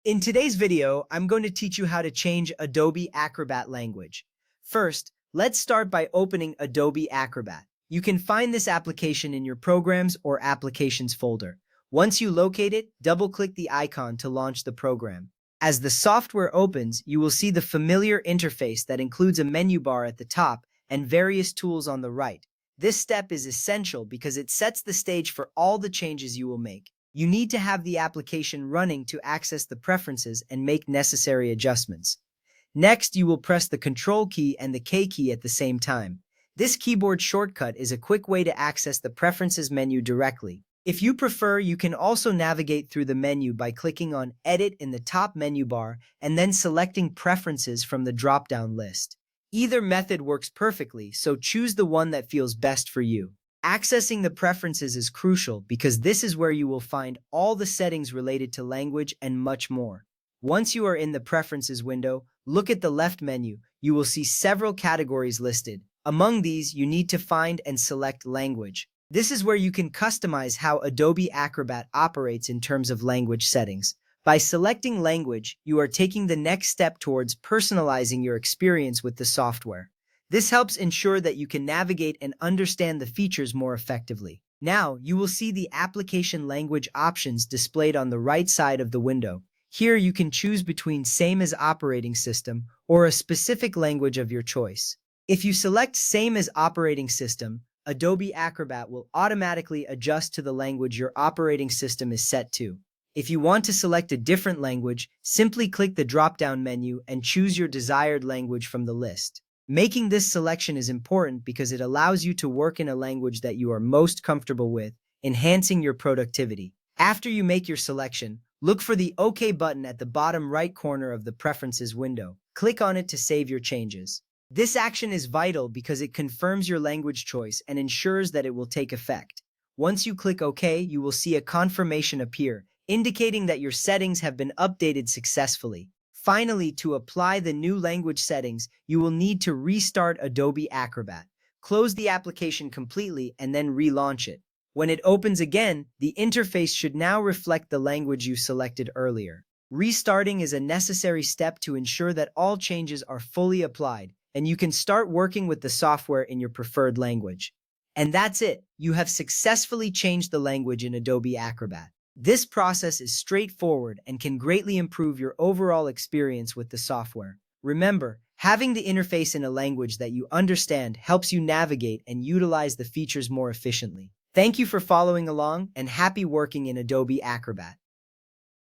In today's video, I'm going to teach you how to change Adobe Acrobat language. First, let's start by opening Adobe Acrobat. You can find this application in your Programs or Applications folder. Once you locate it, double-click the icon to launch the program. As the software opens, you will see the familiar interface that includes a menu bar at the top and various tools on the right. This step is essential because it sets the stage for all the changes you will make. You need to have the application running to access the preferences and make necessary adjustments. Next, you will press the Control key and the K key at the same time. This keyboard shortcut is a quick way to access the Preferences menu directly. If you prefer, you can also navigate through the menu by clicking on Edit in the top menu bar and then selecting Preferences from the drop-down list. Either method works perfectly, so choose the one that feels best for you. Accessing the preferences is crucial because this is where you will find all the settings related to language and much more. Once you are in the Preferences window, look at the left menu. You will see several categories listed. Among these, you need to find and select Language. This is where you can customize how Adobe Acrobat operates in terms of language settings. By selecting Language, you are taking the next step towards personalizing your experience with the software. This helps ensure that you can navigate and understand the features more effectively. Now, you will see the application language options displayed on the right side of the window. Here you can choose between Same as Operating System or a specific language of your choice. If you select Same as Operating System, Adobe Acrobat will automatically adjust to the language your operating system is set to. If you want to select a different language, simply click the drop-down menu and choose your desired language from the list. Making this selection is important because it allows you to work in a language that you are most comfortable with, enhancing your productivity. After you make your selection, look for the OK button at the bottom right corner of the Preferences window. Click on it to save your changes. This action is vital because it confirms your language choice and ensures that it will take effect. Once you click OK, you will see a confirmation appear, indicating that your settings have been updated successfully. Finally, to apply the new language settings, you will need to restart Adobe Acrobat. Close the application completely and then relaunch it. When it opens again, the interface should now reflect the language you selected earlier. Restarting is a necessary step to ensure that all changes are fully applied, and you can start working with the software in your preferred language. And that's it. You have successfully changed the language in Adobe Acrobat. This process is straightforward and can greatly improve your overall experience with the software. Remember, having the interface in a language that you understand helps you navigate and utilize the features more efficiently. Thank you for following along, and happy working in Adobe Acrobat.